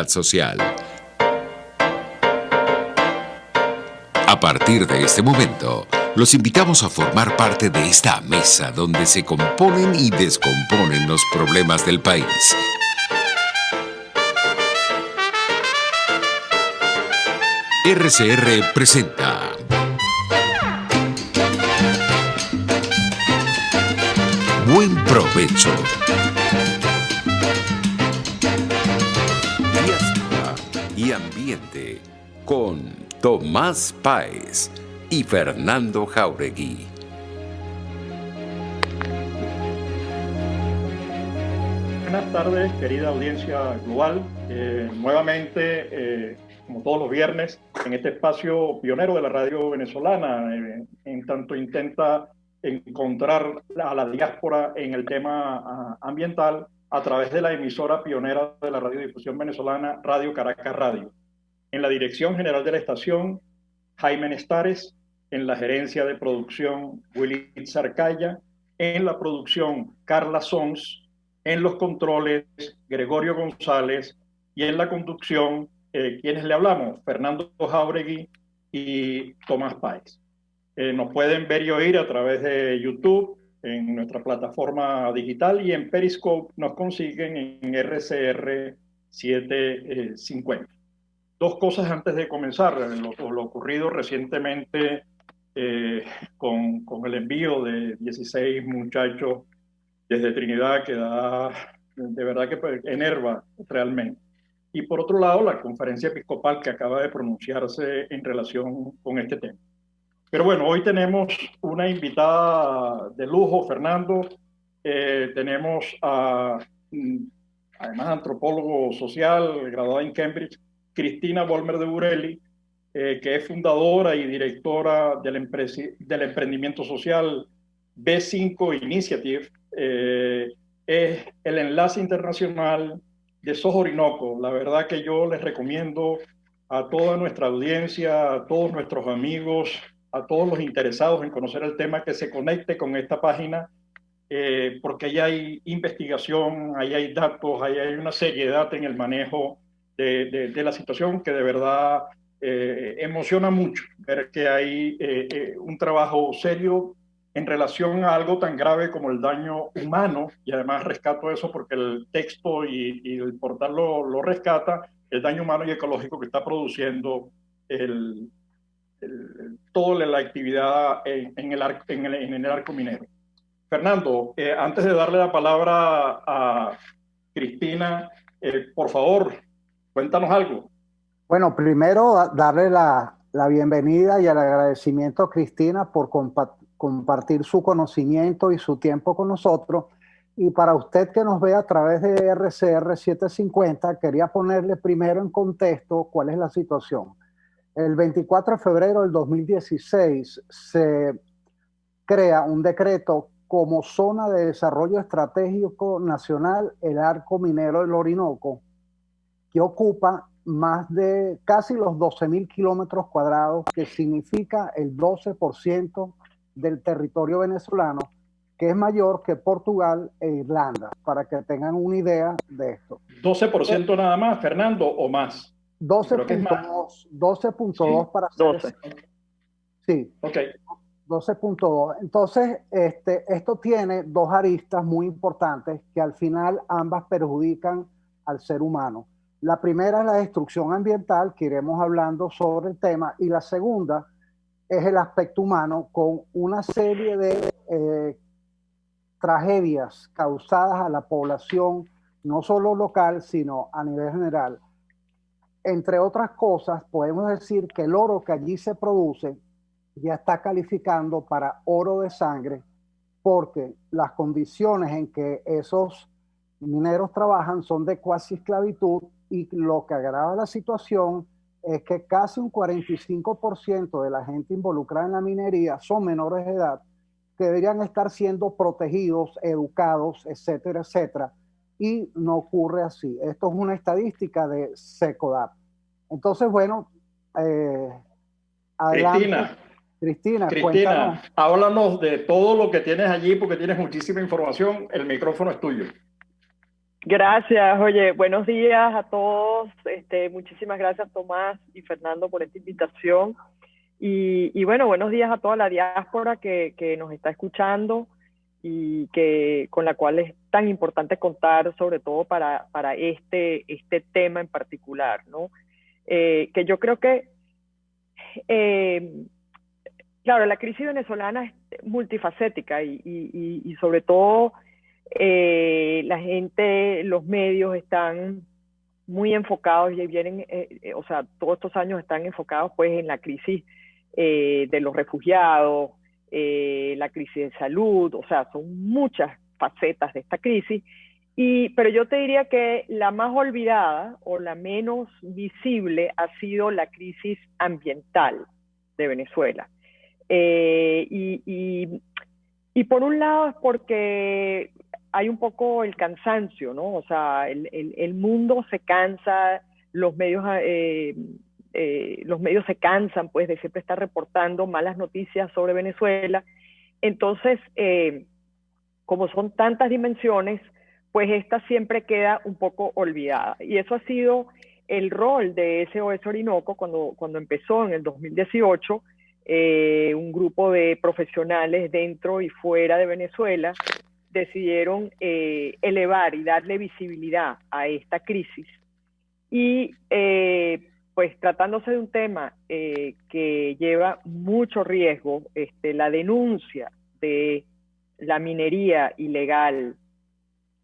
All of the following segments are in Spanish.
social. A partir de este momento, los invitamos a formar parte de esta mesa donde se componen y descomponen los problemas del país. RCR presenta Buen Provecho. Diáspora y ambiente con Tomás Páez y Fernando Jáuregui. Buenas tardes, querida audiencia global. Nuevamente, como todos los viernes, en este espacio pionero de la radio venezolana, en tanto intenta encontrar a la diáspora en el tema ambiental a través de la emisora pionera de la radiodifusión venezolana, Radio Caracas Radio. En la dirección general de la estación, Jaime Nestares; en la gerencia de producción, Willy Zarcaya; en la producción, Carla Sons; en los controles, Gregorio González; y en la conducción, ¿quiénes le hablamos? Fernando Jáuregui y Tomás Páez. Nos pueden ver y oír a través de YouTube, en nuestra plataforma digital, y en Periscope nos consiguen en RCR 750. Dos cosas antes de comenzar. Lo ocurrido recientemente con el envío de 16 muchachos desde Trinidad, que de verdad que enerva realmente. Y por otro lado, la conferencia episcopal que acaba de pronunciarse en relación con este tema. Pero bueno, hoy tenemos una invitada de lujo, Fernando. Tenemos además antropólogo social, graduada en Cambridge, Cristina Vollmer de Burelli, que es fundadora y directora del emprendimiento social B5 Initiative. Es el enlace internacional de SOS Orinoco. La verdad que yo les recomiendo a toda nuestra audiencia, a todos nuestros amigos, a todos los interesados en conocer el tema, que se conecte con esta página, porque ahí hay investigación, ahí hay datos, ahí hay una seriedad en el manejo de la situación que de verdad emociona mucho ver que hay un trabajo serio en relación a algo tan grave como el daño humano, y además rescato eso porque el texto y el portal lo rescata, el daño humano y ecológico que está produciendo toda la actividad en el arco minero. Fernando, antes de darle la palabra a Cristina, por favor, cuéntanos algo. Bueno, primero darle la bienvenida y el agradecimiento a Cristina por compartir su conocimiento y su tiempo con nosotros. Y para usted que nos ve a través de RCR 750, quería ponerle primero en contexto cuál es la situación. El 24 de febrero del 2016 se crea un decreto como zona de desarrollo estratégico nacional el arco minero del Orinoco, que ocupa más de casi los 12.000 kilómetros cuadrados, que significa el 12% del territorio venezolano, que es mayor que Portugal e Irlanda, para que tengan una idea de esto. 12% nada más, Fernando, o más. 12.2, 12.2 para ser 12. Sí. Ok. 12.2. Entonces, esto tiene dos aristas muy importantes que al final ambas perjudican al ser humano. La primera es la destrucción ambiental, que iremos hablando sobre el tema, y la segunda es el aspecto humano, con una serie de tragedias causadas a la población, no solo local, sino a nivel general. Entre otras cosas, podemos decir que el oro que allí se produce ya está calificando para oro de sangre, porque las condiciones en que esos mineros trabajan son de cuasi esclavitud, y lo que agrava la situación es que casi un 45% de la gente involucrada en la minería son menores de edad, que deberían estar siendo protegidos, educados, etcétera, etcétera, y no ocurre así. Esto es una estadística de SECODAP. Entonces, bueno, adelante. Cristina, cuéntanos. Háblanos de todo lo que tienes allí, porque tienes muchísima información. El micrófono es tuyo. Gracias, oye, buenos días a todos. Muchísimas gracias Tomás y Fernando por esta invitación. Y bueno, buenos días a toda la diáspora que nos está escuchando y con la cual es tan importante contar, sobre todo para este tema en particular, ¿no? Que yo creo que, eh, claro, la crisis venezolana es multifacética y sobre todo la gente, los medios están muy enfocados y vienen, o sea, todos estos años están enfocados pues en la crisis de los refugiados, la crisis de salud, o sea, son muchas facetas de esta crisis. Pero yo te diría que la más olvidada o la menos visible ha sido la crisis ambiental de Venezuela. Eh, y, y, y por un lado es porque hay un poco el cansancio, ¿no? O sea, el mundo se cansa, los medios se cansan, pues, de siempre estar reportando malas noticias sobre Venezuela. Entonces, como son tantas dimensiones, pues esta siempre queda un poco olvidada. Y eso ha sido el rol de SOS Orinoco cuando empezó en el 2018, un grupo de profesionales dentro y fuera de Venezuela decidieron elevar y darle visibilidad a esta crisis. Y pues tratándose de un tema que lleva mucho riesgo, la denuncia de la minería ilegal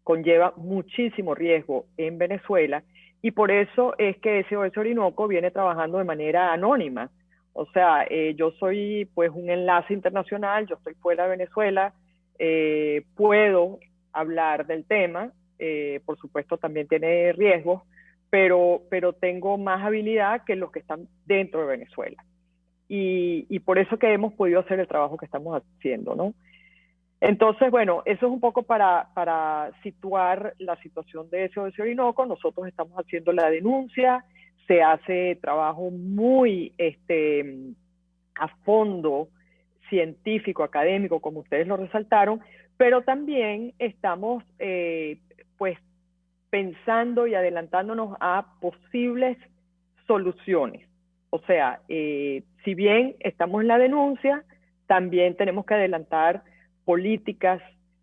conlleva muchísimo riesgo en Venezuela, y por eso es que SOS Orinoco viene trabajando de manera anónima. O sea, yo soy pues un enlace internacional, yo estoy fuera de Venezuela, puedo hablar del tema, por supuesto también tiene riesgos, pero tengo más habilidad que los que están dentro de Venezuela. Y por eso que hemos podido hacer el trabajo que estamos haciendo, ¿no? Entonces, bueno, eso es un poco para situar la situación de SOS Orinoco. Nosotros estamos haciendo la denuncia, se hace trabajo muy a fondo, científico, académico, como ustedes lo resaltaron, pero también estamos pues pensando y adelantándonos a posibles soluciones. O sea, si bien estamos en la denuncia, también tenemos que adelantar políticas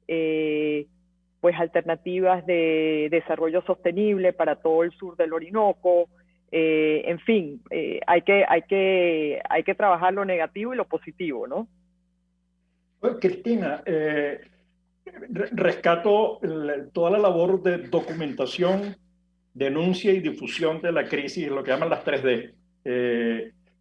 pues alternativas de desarrollo sostenible para todo el sur del Orinoco. En fin, hay que trabajar lo negativo y lo positivo, ¿no? Bueno, Cristina, rescato toda la labor de documentación, denuncia y difusión de la crisis, lo que llaman las 3D.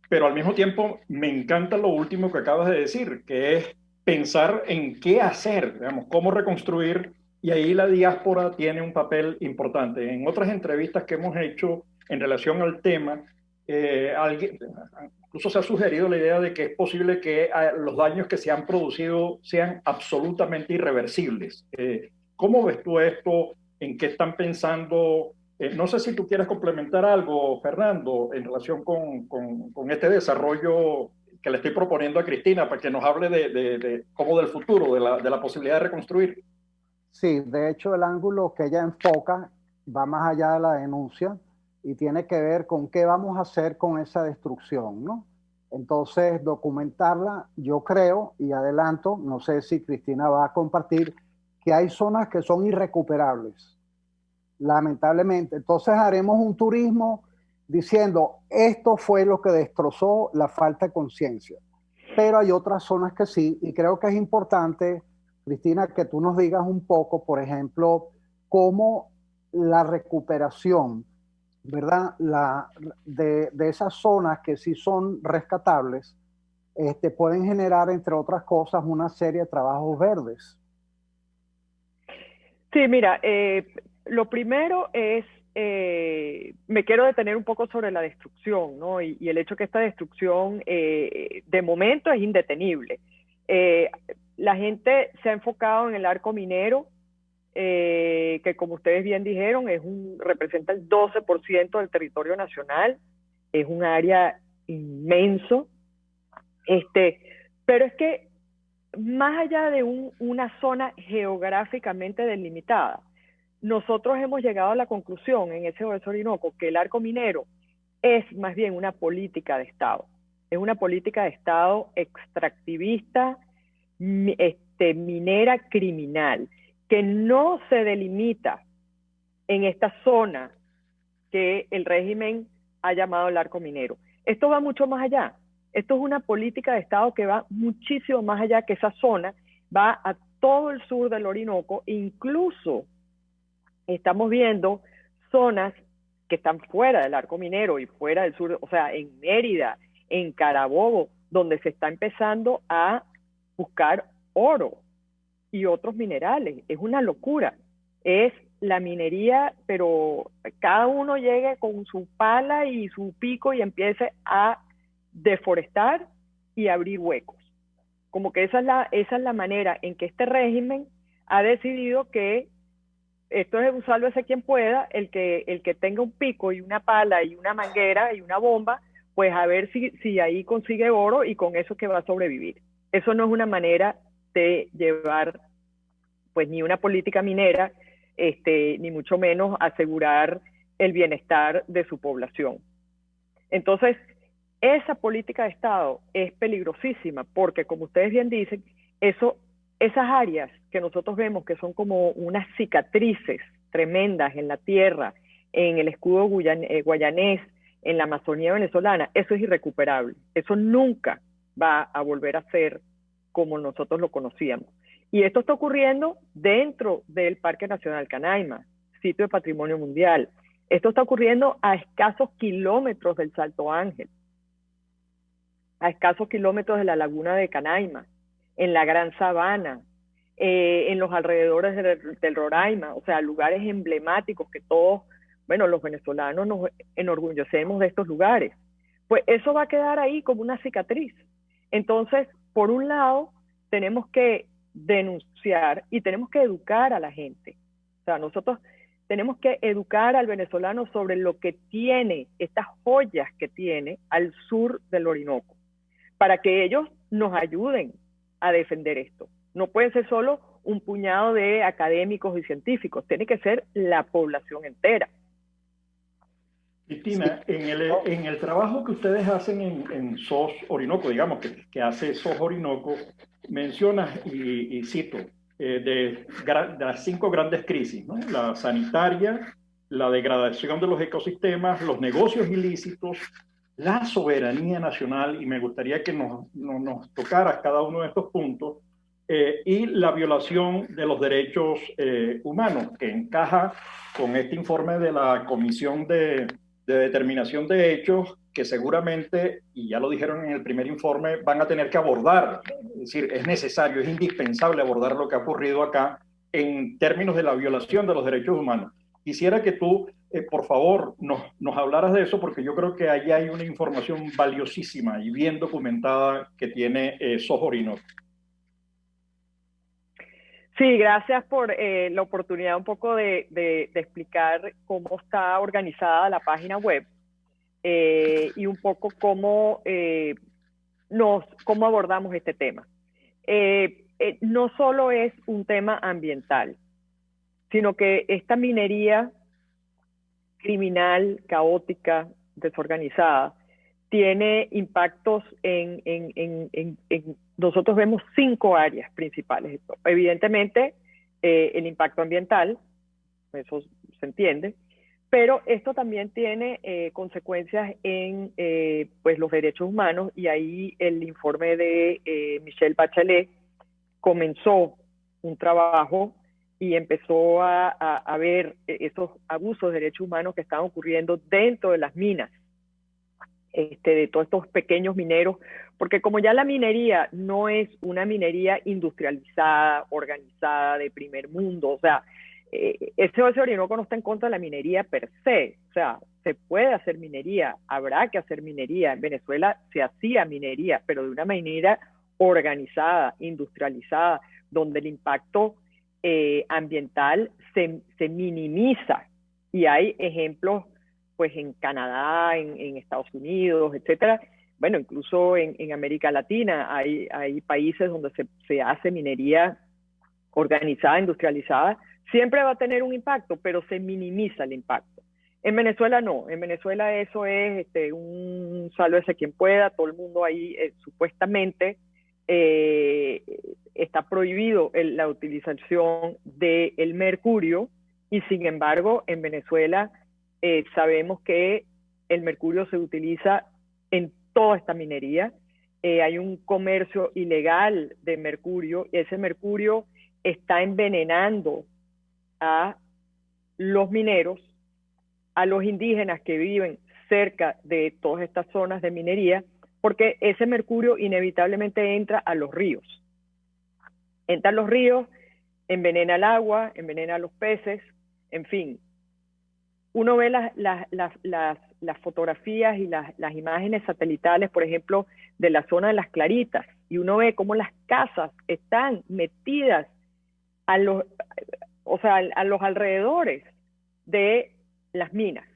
Pero al mismo tiempo me encanta lo último que acabas de decir, que es pensar en qué hacer, digamos, cómo reconstruir, y ahí la diáspora tiene un papel importante. En otras entrevistas que hemos hecho en relación al tema, incluso se ha sugerido la idea de que es posible que los daños que se han producido sean absolutamente irreversibles. ¿Cómo ves tú esto? ¿En qué están pensando? No sé si tú quieres complementar algo, Fernando, en relación con este desarrollo que le estoy proponiendo a Cristina para que nos hable como del futuro, de la posibilidad de reconstruir. Sí, de hecho el ángulo que ella enfoca va más allá de la denuncia y tiene que ver con qué vamos a hacer con esa destrucción, ¿no? Entonces, documentarla, yo creo y adelanto, no sé si Cristina va a compartir, que hay zonas que son irrecuperables, lamentablemente. Entonces haremos un turismo diciendo, esto fue lo que destrozó la falta de conciencia. Pero hay otras zonas que sí, y creo que es importante, Cristina, que tú nos digas un poco, por ejemplo, cómo la recuperación, ¿verdad? De esas zonas que sí son rescatables, pueden generar, entre otras cosas, una serie de trabajos verdes. Sí, mira, lo primero es, me quiero detener un poco sobre la destrucción, ¿no? Y el hecho que esta destrucción de momento es indetenible. Eh, la gente se ha enfocado en el arco minero, que como ustedes bien dijeron, representa el 12% del territorio nacional, es un área inmenso, pero es que más allá de una zona geográficamente delimitada, nosotros hemos llegado a la conclusión en SOS Orinoco que el arco minero es más bien una política de Estado. Es una política de Estado extractivista, minera criminal, que no se delimita en esta zona que el régimen ha llamado el arco minero. Esto va mucho más allá. Esto es una política de Estado que va muchísimo más allá, que esa zona va a todo el sur del Orinoco. Incluso estamos viendo zonas que están fuera del arco minero y fuera del sur, o sea, en Mérida, en Carabobo, donde se está empezando a buscar oro y otros minerales. Es una locura. Es la minería, pero cada uno llegue con su pala y su pico y empiece a deforestar y abrir huecos. Como que esa es la manera en que este régimen ha decidido que esto es un sálvese quien pueda, el que tenga un pico y una pala y una manguera y una bomba, pues a ver si ahí consigue oro y con eso que va a sobrevivir. Eso no es una manera de llevar, pues, ni una política minera, ni mucho menos asegurar el bienestar de su población. Entonces, esa política de Estado es peligrosísima porque, como ustedes bien dicen, esas áreas que nosotros vemos que son como unas cicatrices tremendas en la tierra, en el escudo guayanés, en la Amazonía venezolana, eso es irrecuperable. Eso nunca va a volver a ser como nosotros lo conocíamos. Y esto está ocurriendo dentro del Parque Nacional Canaima, sitio de patrimonio mundial. Esto está ocurriendo a escasos kilómetros del Salto Ángel, a escasos kilómetros de la laguna de Canaima, en la Gran Sabana, en los alrededores del Roraima, o sea, lugares emblemáticos que todos, bueno, los venezolanos nos enorgullecemos de estos lugares. Pues eso va a quedar ahí como una cicatriz. Entonces, por un lado, tenemos que denunciar y tenemos que educar a la gente. O sea, nosotros tenemos que educar al venezolano sobre lo que tiene, estas joyas que tiene al sur del Orinoco, para que ellos nos ayuden a defender esto. No puede ser solo un puñado de académicos y científicos, tiene que ser la población entera. Cristina, en el trabajo que ustedes hacen en SOS Orinoco, digamos, que hace SOS Orinoco, mencionas, y cito, de las 5 grandes crisis, ¿no? La sanitaria, la degradación de los ecosistemas, los negocios ilícitos, la soberanía nacional, y me gustaría que nos tocaras cada uno de estos puntos, y la violación de los derechos humanos, que encaja con este informe de la Comisión de Determinación de Hechos, que seguramente, y ya lo dijeron en el primer informe, van a tener que abordar. Es decir, es necesario, es indispensable abordar lo que ha ocurrido acá en términos de la violación de los derechos humanos. Quisiera que tú, por favor, nos hablaras de eso, porque yo creo que ahí hay una información valiosísima y bien documentada que tiene SOS Orinoco. Sí, gracias por la oportunidad un poco de explicar cómo está organizada la página web y un poco cómo abordamos este tema. No solo es un tema ambiental, sino que esta minería criminal, caótica, desorganizada, tiene impactos nosotros vemos 5 áreas principales. Evidentemente, el impacto ambiental, eso se entiende, pero esto también tiene consecuencias en pues los derechos humanos, y ahí el informe de Michelle Bachelet comenzó un trabajo y empezó a ver esos abusos de derechos humanos que estaban ocurriendo dentro de las minas, de todos estos pequeños mineros, porque como ya la minería no es una minería industrializada, organizada, de primer mundo, o sea, SOS Orinoco no está en contra de la minería per se, o sea, se puede hacer minería, habrá que hacer minería. En Venezuela se hacía minería, pero de una manera organizada, industrializada, donde el impacto ambiental se minimiza, y hay ejemplos pues en Canadá, en Estados Unidos, etcétera. Bueno, incluso en América Latina hay países donde se hace minería organizada, industrializada, siempre va a tener un impacto, pero se minimiza el impacto. En Venezuela no, en Venezuela eso es un sálvese quien pueda, todo el mundo ahí supuestamente está prohibido la utilización del mercurio, y sin embargo en Venezuela sabemos que el mercurio se utiliza en toda esta minería. Hay un comercio ilegal de mercurio, y ese mercurio está envenenando a los mineros, a los indígenas que viven cerca de todas estas zonas de minería, porque ese mercurio inevitablemente entra a los ríos. Entra a los ríos, envenena el agua, envenena a los peces, en fin. Uno ve las fotografías y las imágenes satelitales, por ejemplo, de la zona de Las Claritas, y uno ve cómo las casas están metidas a los alrededores de las minas.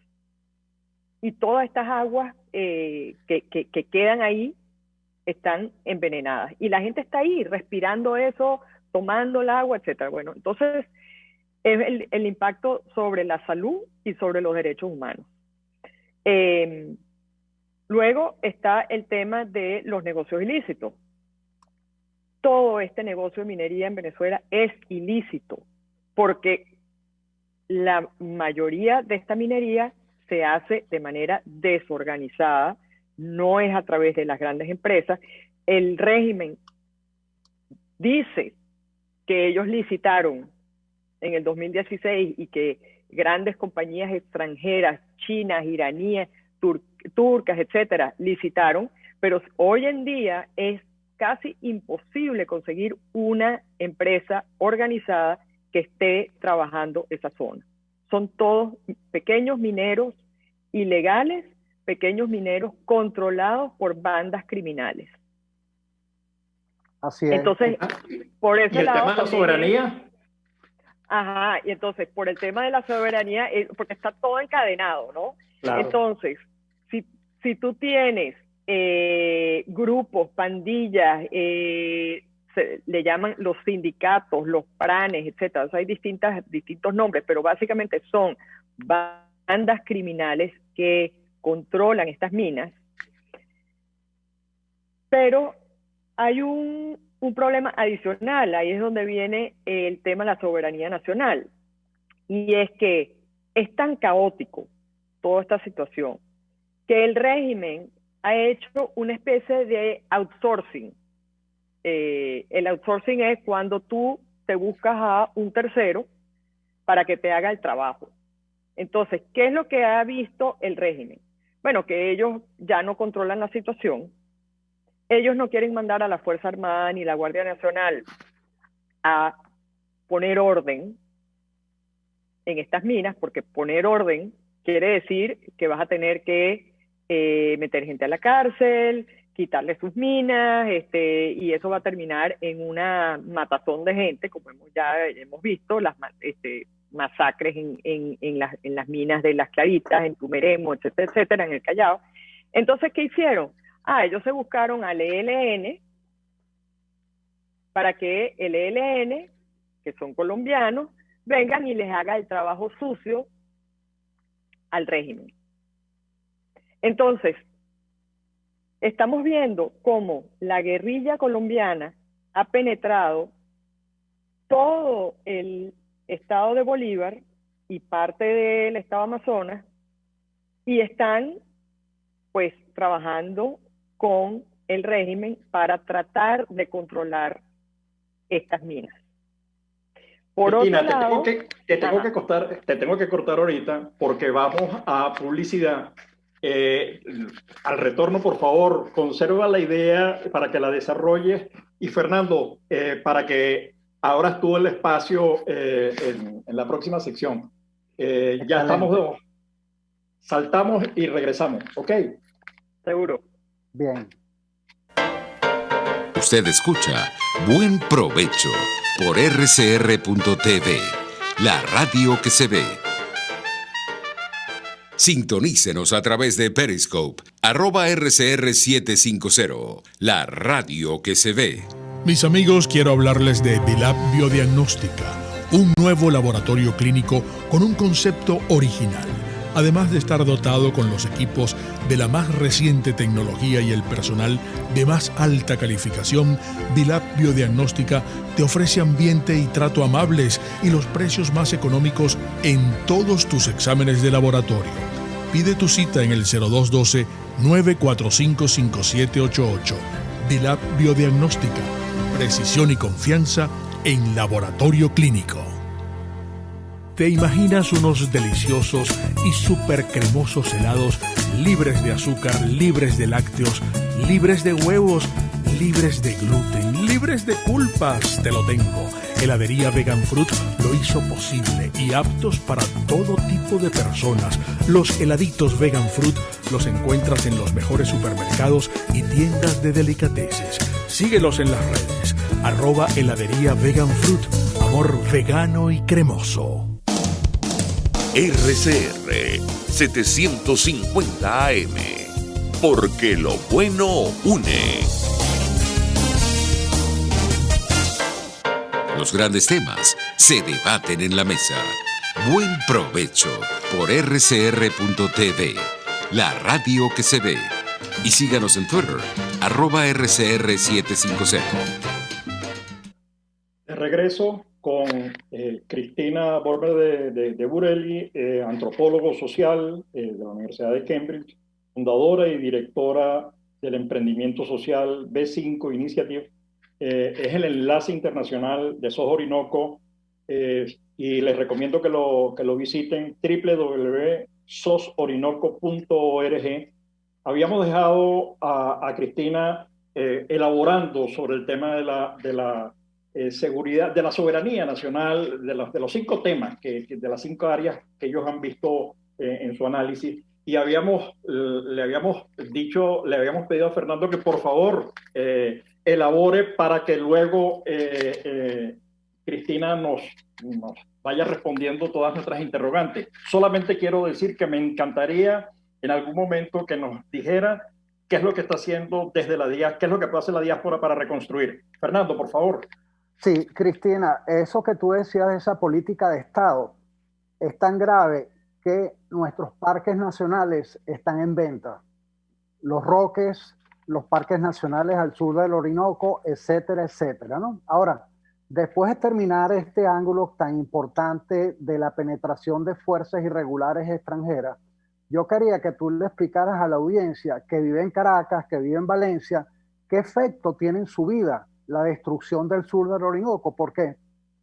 Y todas estas aguas que quedan ahí están envenenadas. Y la gente está ahí respirando eso, tomando el agua, etc. Bueno, entonces es el impacto sobre la salud y sobre los derechos humanos. Luego está el tema de los negocios ilícitos. Todo este negocio de minería en Venezuela es ilícito, porque la mayoría de esta minería se hace de manera desorganizada, no es a través de las grandes empresas. El régimen dice que ellos licitaron en el 2016 y que grandes compañías extranjeras, chinas, iraníes, turcas, etcétera, licitaron, pero hoy en día es casi imposible conseguir una empresa organizada que esté trabajando esa zona. Son todos pequeños mineros ilegales, pequeños mineros controlados por bandas criminales. Así es. Entonces, por ese ¿Y el lado, tema de la soberanía? Ajá, y entonces, por el tema de la soberanía, porque está todo encadenado, ¿no? Claro. Entonces, si tú tienes grupos, pandillas, le llaman los sindicatos, los pranes, etcétera. O sea, hay distintos nombres, pero básicamente son bandas criminales que controlan estas minas. Pero hay un problema adicional, ahí es donde viene el tema de la soberanía nacional. Y es que es tan caótico toda esta situación que el régimen ha hecho una especie de outsourcing. El outsourcing es cuando tú te buscas a un tercero para que te haga el trabajo. Entonces, ¿qué es lo que ha visto el régimen? Bueno, que ellos ya no controlan la situación. Ellos no quieren mandar a la Fuerza Armada ni la Guardia Nacional a poner orden en estas minas, porque poner orden quiere decir que vas a tener que meter gente a la cárcel, quitarle sus minas, y eso va a terminar en una matazón de gente, como ya hemos visto, las masacres en las minas de Las Claritas, en Tumeremo, etcétera, etcétera, en el Callao. Entonces, ¿qué hicieron? Ellos se buscaron al ELN para que el ELN, que son colombianos, vengan y les haga el trabajo sucio al régimen. Entonces, estamos viendo cómo la guerrilla colombiana ha penetrado todo el estado de Bolívar y parte del estado Amazonas, y están pues trabajando con el régimen para tratar de controlar estas minas. Por Cristina, otro lado, te tengo que cortar ahorita porque vamos a publicidad. Al retorno, por favor, conserva la idea para que la desarrolles. Y Fernando, para que abras tú el espacio en la próxima sección. Ya estamos, saltamos y regresamos, ¿ok? Seguro. Bien. Usted escucha Buen Provecho por rcr.tv, la radio que se ve. Sintonícenos a través de Periscope, @RCR750, la radio que se ve. Mis amigos, quiero hablarles de Dilab Biodiagnóstica, Un nuevo laboratorio clínico con un concepto original. Además de estar dotado con los equipos de la más reciente tecnología y el personal de más alta calificación, Vilap Biodiagnóstica te ofrece ambiente y trato amables y los precios más económicos en todos tus exámenes de laboratorio. Pide tu cita en el 0212-945-5788. Vilap Biodiagnóstica. Precisión y confianza en laboratorio clínico. ¿Te imaginas unos deliciosos y súper cremosos helados libres de azúcar, libres de lácteos, libres de huevos, libres de gluten, libres de culpas? Te lo tengo. Heladería Vegan Fruit lo hizo posible y aptos para todo tipo de personas. Los heladitos Vegan Fruit los encuentras en los mejores supermercados y tiendas de delicateces. Síguelos en las redes. @heladería Vegan Fruit. Amor vegano y cremoso. RCR 750 AM, porque lo bueno une. Los grandes temas se debaten en la mesa. Buen provecho por rcr.tv, la radio que se ve. Y síganos en Twitter, @rcr750. De regreso con Cristina Borber de Burelli, antropólogo social de la Universidad de Cambridge, fundadora y directora del emprendimiento social B5 Initiative. Es el enlace internacional de SOS Orinoco, y les recomiendo que lo visiten, www.sosorinoco.org. Habíamos dejado a Cristina elaborando sobre el tema de la seguridad, de la soberanía nacional, de los 5 temas, de las 5 áreas que ellos han visto en su análisis. Y le habíamos pedido a Fernando que por favor elabore para que luego Cristina nos vaya respondiendo todas nuestras interrogantes. Solamente quiero decir que me encantaría en algún momento que nos dijera qué es lo que está haciendo qué es lo que puede hacer la diáspora para reconstruir. Fernando, por favor. Sí, Cristina, eso que tú decías de esa política de Estado es tan grave que nuestros parques nacionales están en venta. Los Roques, los parques nacionales al sur del Orinoco, etcétera, etcétera, ¿no? Ahora, después de terminar este ángulo tan importante de la penetración de fuerzas irregulares extranjeras, yo quería que tú le explicaras a la audiencia que vive en Caracas, que vive en Valencia, qué efecto tiene en su vida la destrucción del sur del Orinoco, porque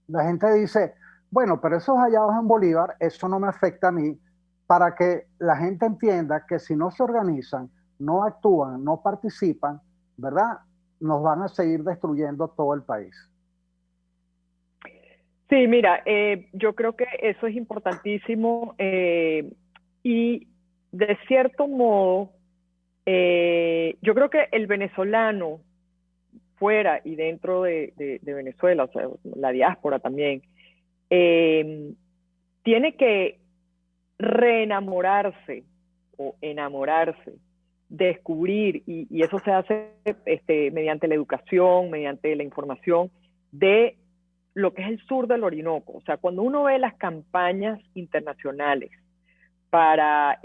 la gente dice, bueno, pero esos hallados en Bolívar, eso no me afecta a mí, para que la gente entienda que si no se organizan, no actúan, no participan, ¿verdad? Nos van a seguir destruyendo todo el país. Sí, mira, yo creo que eso es importantísimo y de cierto modo, yo creo que el venezolano fuera y dentro de Venezuela, o sea, la diáspora también, tiene que reenamorarse o enamorarse, descubrir, y eso se hace mediante la educación, mediante la información de lo que es el sur del Orinoco. O sea, cuando uno ve las campañas internacionales para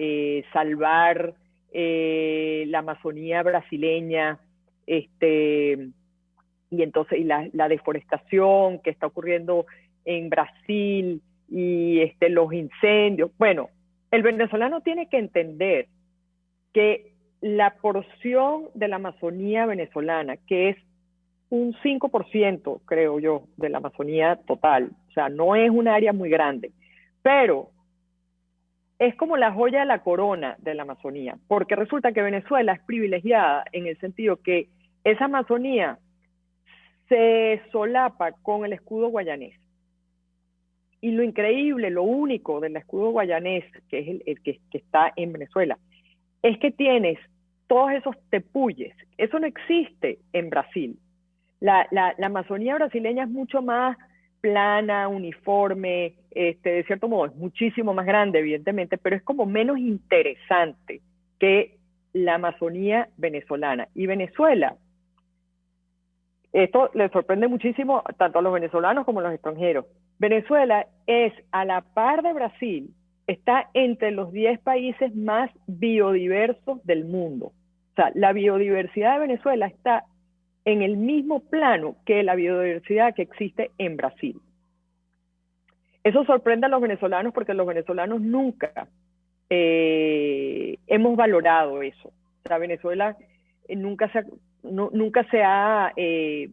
salvar la Amazonía brasileña, y entonces la deforestación que está ocurriendo en Brasil y los incendios. Bueno, el venezolano tiene que entender que la porción de la Amazonía venezolana, que es un 5%, creo yo, de la Amazonía total, o sea, no es un área muy grande, pero es como la joya de la corona de la Amazonía, porque resulta que Venezuela es privilegiada en el sentido que esa Amazonía se solapa con el escudo guayanés. Y lo increíble, lo único del escudo guayanés, que es el que está en Venezuela, es que tienes todos esos tepuyes. Eso no existe en Brasil. La Amazonía brasileña es mucho más plana, uniforme, de cierto modo es muchísimo más grande, evidentemente, pero es como menos interesante que la Amazonía venezolana. Y Venezuela, esto le sorprende muchísimo tanto a los venezolanos como a los extranjeros. Venezuela es, a la par de Brasil, está entre los 10 países más biodiversos del mundo. O sea, la biodiversidad de Venezuela está en el mismo plano que la biodiversidad que existe en Brasil. Eso sorprende a los venezolanos porque los venezolanos nunca hemos valorado eso. O sea, Venezuela nunca se ha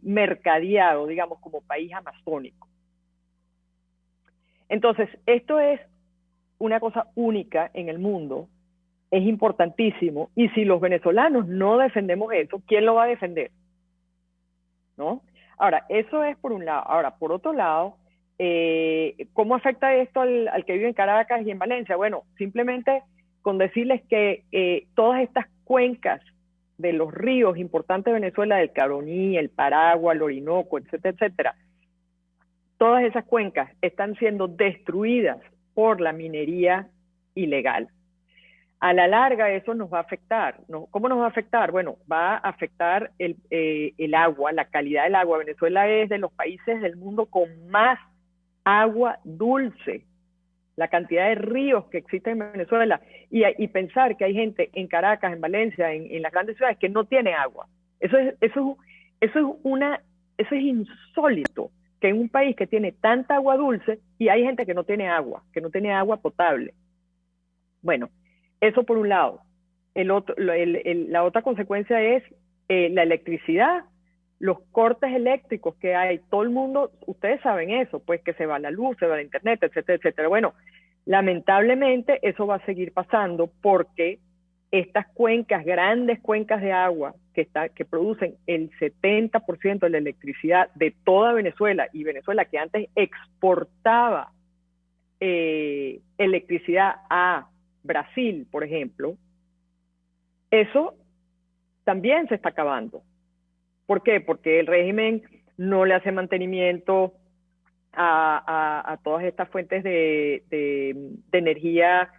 mercadeado, digamos, como país amazónico. Entonces, esto es una cosa única en el mundo, es importantísimo, y si los venezolanos no defendemos eso, ¿quién lo va a defender? ¿No? Ahora, eso es por un lado. Ahora, por otro lado, ¿cómo afecta esto al que vive en Caracas y en Valencia? Bueno, simplemente con decirles que todas estas cuencas de los ríos importantes de Venezuela, del Caroní, el Paragua, el Orinoco, etcétera, etcétera, todas esas cuencas están siendo destruidas por la minería ilegal. A la larga eso nos va a afectar, ¿no? ¿Cómo nos va a afectar? Bueno, va a afectar el agua, la calidad del agua. Venezuela es de los países del mundo con más agua dulce, la cantidad de ríos que existen en Venezuela, y pensar que hay gente en Caracas, en Valencia, en las grandes ciudades que no tiene agua. Eso es insólito, que en un país que tiene tanta agua dulce y hay gente que no tiene agua potable. Bueno, eso por un lado. La otra consecuencia es la electricidad, los cortes eléctricos que hay. Todo el mundo, ustedes saben eso, pues que se va la luz, se va la internet, etcétera, etcétera. Bueno, lamentablemente eso va a seguir pasando porque estas cuencas, grandes cuencas de agua que producen el 70% de la electricidad de toda Venezuela, y Venezuela que antes exportaba electricidad a Brasil, por ejemplo, eso también se está acabando. ¿Por qué? Porque el régimen no le hace mantenimiento a todas estas fuentes de energía,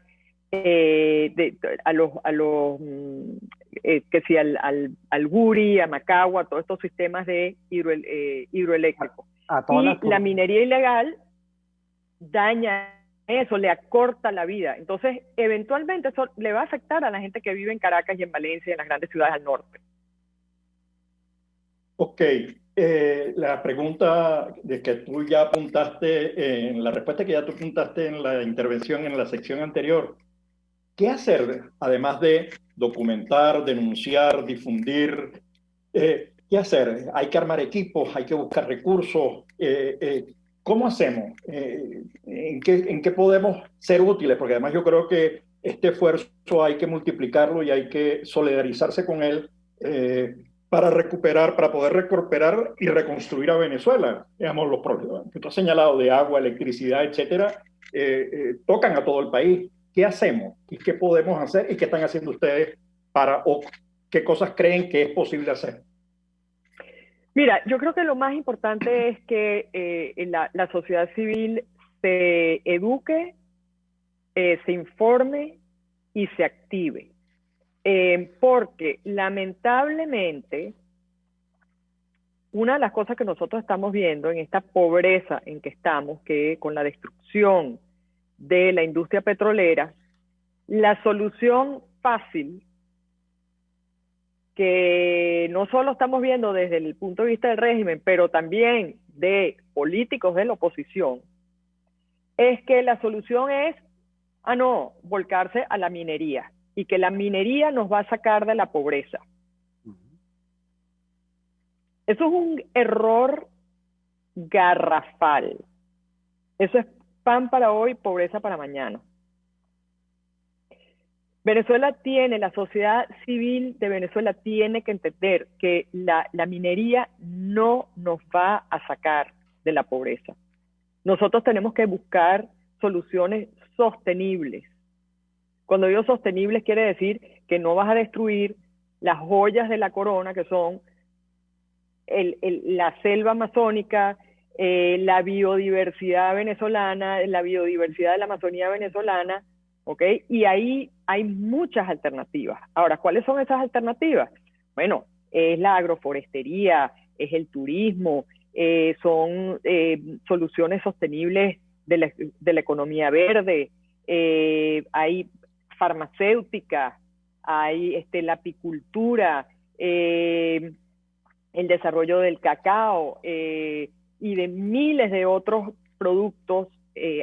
al Guri, a Macagua, todos estos sistemas de hidroeléctricos. Y la minería ilegal daña eso, le acorta la vida. Entonces, eventualmente eso le va a afectar a la gente que vive en Caracas y en Valencia, en las grandes ciudades al norte. Ok, la pregunta de que tú ya apuntaste, la respuesta que ya tú apuntaste en la intervención en la sección anterior, ¿qué hacer además de documentar, denunciar, difundir? ¿Qué hacer? ¿Hay que armar equipos? ¿Hay que buscar recursos? ¿Cómo hacemos? ¿En qué podemos ser útiles? Porque además yo creo que este esfuerzo hay que multiplicarlo y hay que solidarizarse con él para poder recuperar y reconstruir a Venezuela. Digamos, los problemas que tú has señalado de agua, electricidad, etcétera, tocan a todo el país. ¿Qué hacemos? ¿Y qué podemos hacer? ¿Y qué están haciendo ustedes o qué cosas creen que es posible hacer? Mira, yo creo que lo más importante es que la sociedad civil se eduque, se informe y se active. Porque lamentablemente una de las cosas que nosotros estamos viendo en esta pobreza en que estamos, que con la destrucción de la industria petrolera, la solución fácil, que no solo estamos viendo desde el punto de vista del régimen, pero también de políticos de la oposición, es que la solución es, volcarse a la minería, y que la minería nos va a sacar de la pobreza. Eso es un error garrafal. Eso es pan para hoy, pobreza para mañana. La sociedad civil de Venezuela tiene que entender que la minería no nos va a sacar de la pobreza. Nosotros tenemos que buscar soluciones sostenibles. Cuando digo sostenibles quiere decir que no vas a destruir las joyas de la corona, que son la selva amazónica, la biodiversidad venezolana, la biodiversidad de la Amazonía venezolana, ¿ok? Y ahí hay muchas alternativas. Ahora, ¿cuáles son esas alternativas? Bueno, es la agroforestería, es el turismo, son soluciones sostenibles de la economía verde, hay farmacéutica, hay la apicultura, el desarrollo del cacao y de miles de otros productos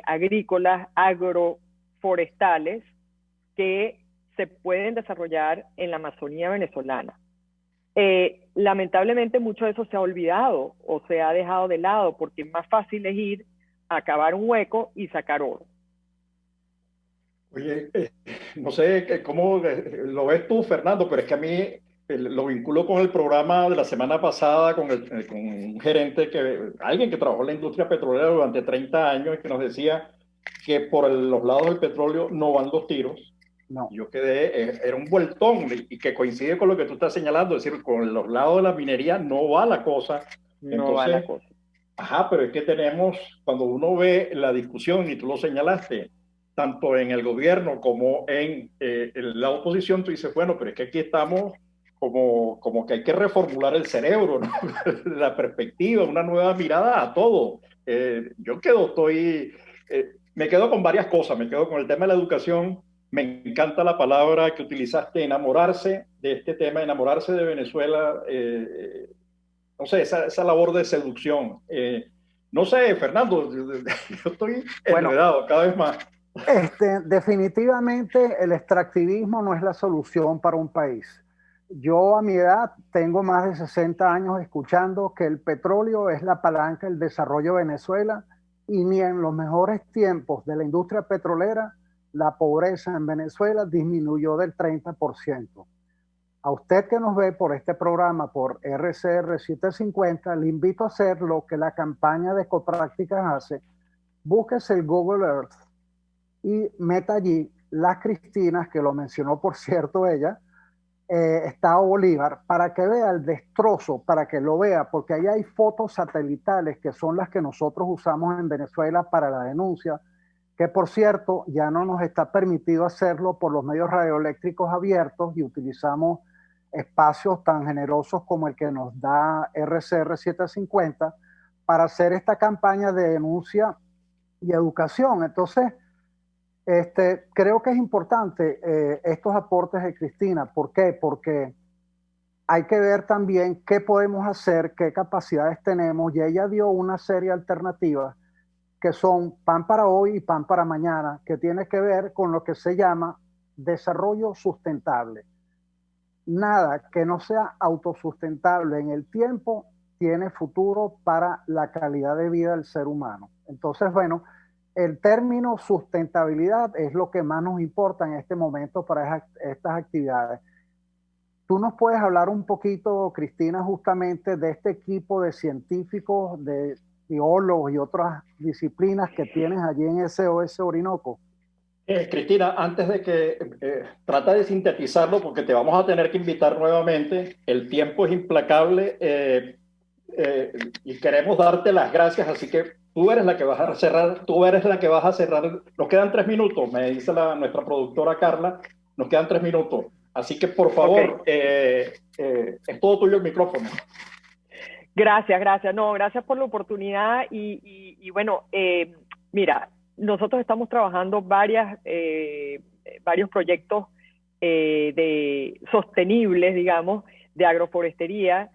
agrícolas, agroforestales que se pueden desarrollar en la Amazonía venezolana. Lamentablemente mucho de eso se ha olvidado o se ha dejado de lado porque más fácil es ir a cavar un hueco y sacar oro. Oye, no sé cómo lo ves tú, Fernando, pero es que a mí lo vinculo con el programa de la semana pasada con un gerente, alguien que trabajó en la industria petrolera durante 30 años y que nos decía que por los lados del petróleo no van los tiros. No. Yo quedé, era un vueltón y que coincide con lo que tú estás señalando, es decir, con los lados de la minería no va la cosa. No va la cosa. Ajá, pero es que tenemos, cuando uno ve la discusión, y tú lo señalaste, tanto en el gobierno como en la oposición, tú dices, bueno, pero es que aquí estamos como que hay que reformular el cerebro, ¿no? La perspectiva, una nueva mirada a todo. Me quedo con varias cosas, me quedo con el tema de la educación. Me encanta la palabra que utilizaste, enamorarse de este tema, enamorarse de Venezuela, no sé, esa labor de seducción. No sé, Fernando, yo estoy enredado cada vez más. Definitivamente el extractivismo no es la solución para un país. Yo a mi edad tengo más de 60 años escuchando que el petróleo es la palanca del desarrollo de Venezuela y ni en los mejores tiempos de la industria petrolera la pobreza en Venezuela disminuyó del 30%. A usted que nos ve por este programa, por RCR 750, le invito a hacer lo que la campaña de Ecoprácticas hace. Búsquese el Google Earth y meta allí Las Cristinas, que lo mencionó por cierto ella, Estado Bolívar, para que vea el destrozo, para que lo vea, porque ahí hay fotos satelitales que son las que nosotros usamos en Venezuela para la denuncia, que por cierto ya no nos está permitido hacerlo por los medios radioeléctricos abiertos y utilizamos espacios tan generosos como el que nos da RCR 750 para hacer esta campaña de denuncia y educación. Entonces, creo que es importante estos aportes de Cristina. ¿Por qué? Porque hay que ver también qué podemos hacer, qué capacidades tenemos, y ella dio una serie de alternativas que son pan para hoy y pan para mañana, que tiene que ver con lo que se llama desarrollo sustentable. Nada que no sea autosustentable en el tiempo tiene futuro para la calidad de vida del ser humano. Entonces, bueno, el término sustentabilidad es lo que más nos importa en este momento para estas actividades. ¿Tú nos puedes hablar un poquito, Cristina, justamente de este equipo de científicos, de biólogos y otras disciplinas que tienes allí en SOS Orinoco? Cristina, antes de que trata de sintetizarlo, porque te vamos a tener que invitar nuevamente, el tiempo es implacable y queremos darte las gracias, así que tú eres la que vas a cerrar, nos quedan 3 minutos, me dice nuestra productora Carla, nos quedan 3 minutos, así que por favor, es todo tuyo el micrófono. Gracias. No, gracias por la oportunidad y bueno, mira, nosotros estamos trabajando varios proyectos sostenibles, digamos, de agroforestería.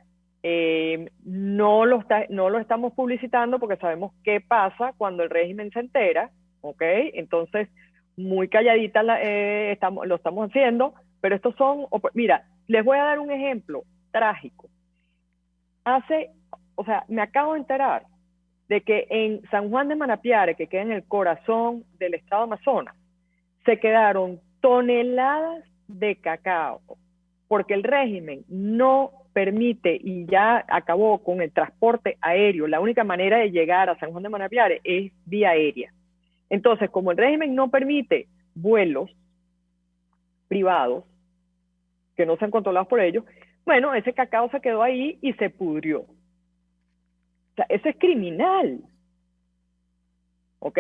No lo estamos publicitando porque sabemos qué pasa cuando el régimen se entera, ¿ok? Entonces, muy calladita lo estamos haciendo, pero estos son, mira, les voy a dar un ejemplo trágico. Me acabo de enterar de que en San Juan de Manapiare, que queda en el corazón del estado Amazonas, se quedaron toneladas de cacao, porque el régimen no permite y ya acabó con el transporte aéreo. La única manera de llegar a San Juan de Manapiare es vía aérea. Entonces, como el régimen no permite vuelos privados que no sean controlados por ellos, bueno, ese cacao se quedó ahí y se pudrió. O sea, eso es criminal. ¿Ok?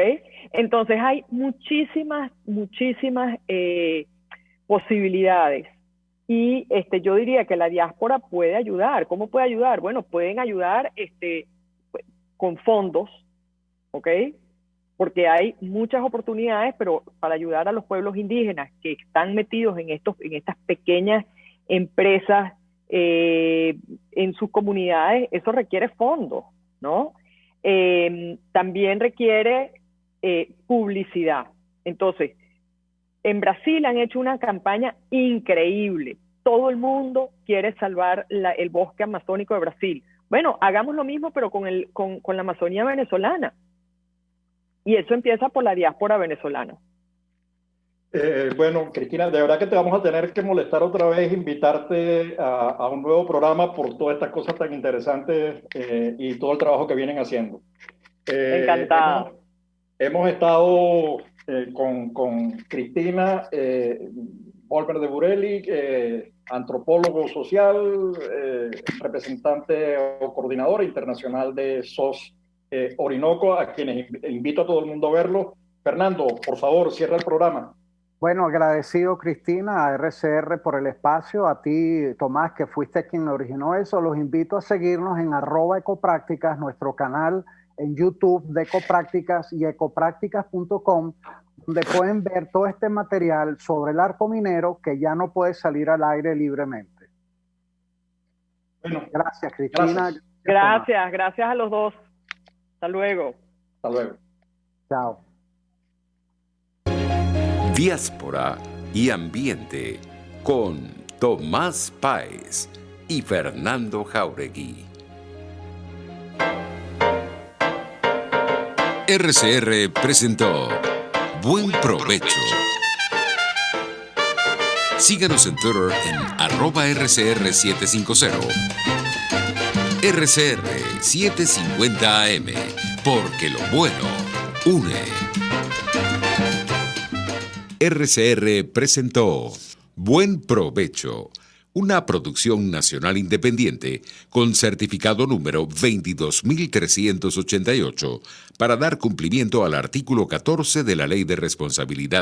Entonces hay muchísimas posibilidades. Y yo diría que la diáspora puede ayudar. ¿Cómo puede ayudar? Bueno, pueden ayudar con fondos, ¿ok? Porque hay muchas oportunidades, pero para ayudar a los pueblos indígenas que están metidos en estas pequeñas empresas en sus comunidades, eso requiere fondos, ¿no? También requiere publicidad. Entonces, en Brasil han hecho una campaña increíble. Todo el mundo quiere salvar el bosque amazónico de Brasil. Bueno, hagamos lo mismo, pero con la Amazonía venezolana. Y eso empieza por la diáspora venezolana. Bueno, Cristina, de verdad que te vamos a tener que molestar otra vez, invitarte a un nuevo programa por todas estas cosas tan interesantes y todo el trabajo que vienen haciendo. Encantada. Hemos estado con Cristina Volmer de Burelli, antropólogo social, representante o coordinadora internacional de SOS Orinoco, a quienes invito a todo el mundo a verlo. Fernando, por favor, cierra el programa. Bueno, agradecido, Cristina, a RCR por el espacio, a ti, Tomás, que fuiste quien originó eso. Los invito a seguirnos en @ecoprácticas, nuestro canal en YouTube de Ecoprácticas y ecoprácticas.com, donde pueden ver todo este material sobre el arco minero que ya no puede salir al aire libremente. Bueno, gracias, Cristina. Gracias a los dos. Hasta luego. Hasta luego. Chao. Diáspora y Ambiente con Tomás Páez y Fernando Jáuregui. RCR presentó Buen Provecho. Síganos en Twitter en @RCR750. RCR 750 AM, porque lo bueno une. RCR presentó Buen Provecho, una producción nacional independiente con certificado número 22388 para dar cumplimiento al artículo 14 de la Ley de Responsabilidad